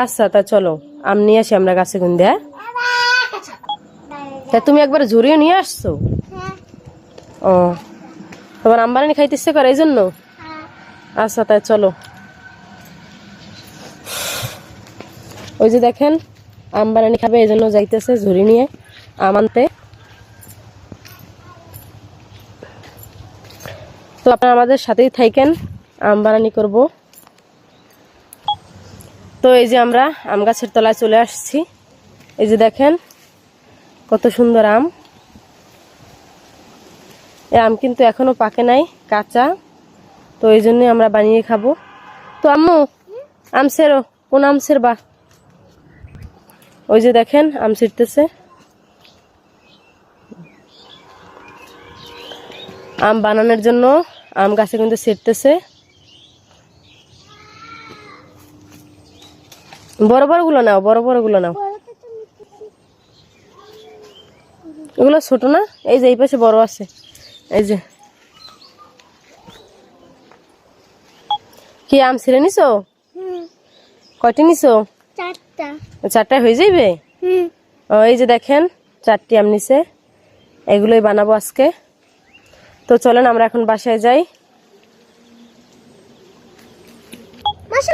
আচ্ছা তা চলো আম নিয়ে আসি আমরা গাছে গুন্দে। তা তুমি একবার ঝুড়িও নিয়ে আসছো? ও তোমার আম বানানি খাইতে ইচ্ছে করে এই জন্য? আচ্ছা তাই চলো। ওই যে দেখেন আম বানানি খাবে এই জন্য যাইতেছে ঝুড়ি নিয়ে আম আনতে। তো আপনারা আমাদের সাথেই থাকেন, আম বানানি করব। তো এই যে আমরা আম গাছের তলায় চলে আসছি। এই যে দেখেন কত সুন্দর আম। এই আম কিন্তু এখনো পাকে নাই, কাঁচা। তো এই জন্যই আমরা বানিয়ে খাবো। তো আম্মু আম ছেড়ো, কোন আম ছেড়বা? ওই যে দেখেন আম ছিঁড়তেছে। আম বানানোর জন্য আম গাছে কিন্তু ছিঁড়তেছে। বড় বড় গুলো নাও, বড় বড় গুলো নাও। এগুলো ছোট না, এই যে এই পাশে বড় আছে। এই যে কি আম ছিঁড়ে নিছো? কয়টি নিছো? চারটা হয়ে যাইবে। এই যে দেখেন 4টি আম নিছে, এগুলোই বানাবো আজকে। তো চলেন আমরা এখন বাসায় যাই।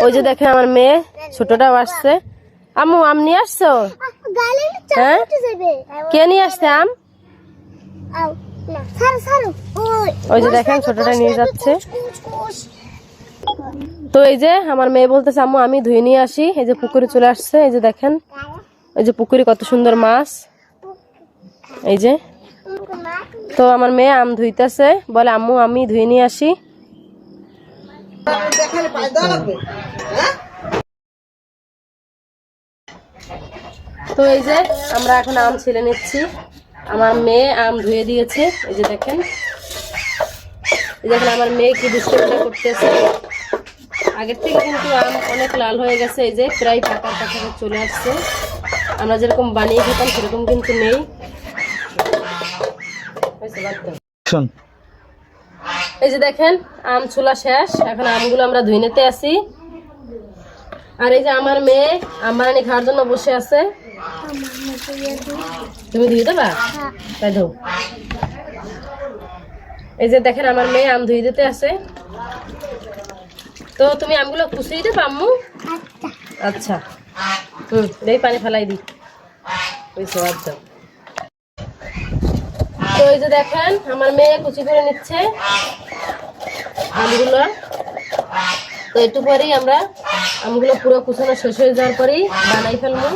ওই যে দেখেন আমার মেয়ে ছোটটাও আসছে। আম্মু আম নিয়ে আসছো? হ্যাঁ কে নিয়ে আসছে আম? ওই যে দেখেন ছোটটা নিয়ে যাচ্ছে। তো এই যে আমার মেয়ে বলতেছে আম্মু আমি ধুয়ে নিয়ে আসি। এই যে পুকুরে চলে আসছে। এই যে দেখেন এই যে পুকুরে কত সুন্দর মাছ। এই যে তো আমার মেয়ে আম ধুইতেছে, বলে আম্মু আমি ধুয়ে নিয়ে আসি। তো এই যে আমরা এখন আম ছিলে নিচ্ছি। আমার মেয়ে আম ধুয়ে দিয়েছে। এই যে দেখেন, এই দেখেন আমার মেয়ে কি দুষ্টামি করতেছে। আগের থেকে কিন্তু আম অনেক লাল হয়ে গেছে। এই যে প্রায় পাকার কাছাকাছি চলে আসছে। আমরা যেরকম বানিয়ে খেতাম সেরকম কিন্তু নেই। এই যে দেখেন আম ছোলা শেষ, এখন আমগুলো আমরা ধুয়ে নিতে আসি। আর এই যে আমার মেয়ে আম বানানি খাওয়ার জন্য বসে আছে। তুমি ধুয়ে দেবা? তাই ধো। এই যে দেখেন আমার মেয়ে আম ধুয়ে দিতে আছে। তো তুমি আমগুলো কুচিয়ে দেবে আম্মু? আচ্ছা এই পানি ফেলাই দি। আচ্ছা তো এই যে দেখেন আমার মেয়ে কুচি করে নিচ্ছে আমগুলো। তো একটু পরেই আমরা আমগুলো পুরো কুচানো শেষ হয়ে যাওয়ার পরেই বানাই ফেলবো।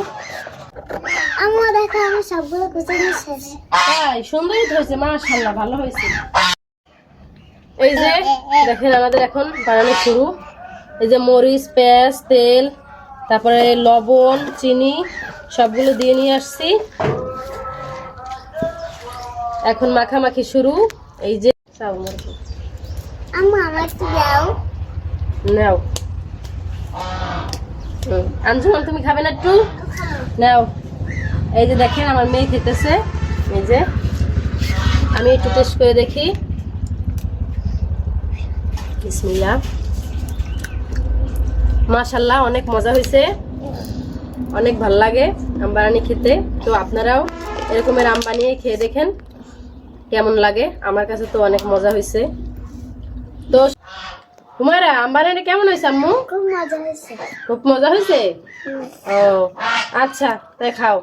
আম্মু দেখো আমি সবগুলো কুচানো শেষ। তাই সুন্দরই হয়েছে, মাশাআল্লাহ ভালো হয়েছে। এই যে দেখেন আমাদের এখন বানানো শুরু। এই যে মরিচ, পেঁয়াজ, তেল, তারপরে লবণ, চিনি সবগুলো দিয়ে নিয়ে আসছি। এখন মাখামাখি শুরু। এই যে আম্মু আমার একটু দাও। নাও আঞ্জুমান তুমি খাবে না একটু? নাও। এই যে দেখেন আমার মেয়ে খেতেছে। এই যে আমি একটু টেস্ট করে দেখি। বিসমিল্লাহ। মাশাআল্লাহ অনেক মজা হয়েছে, অনেক ভালো লাগে আম বানানি খেতে। তো আপনারাও এরকমের আম বানিয়ে খেয়ে দেখেন কেমন লাগে। আমার কাছে তো অনেক মজা হয়েছে। তো হুমায়রা আম বানানি কেমন হয়েছে আম্মু? খুব মজা হয়েছে। খুব মজা হয়েছে। ও আচ্ছা তাই খাও।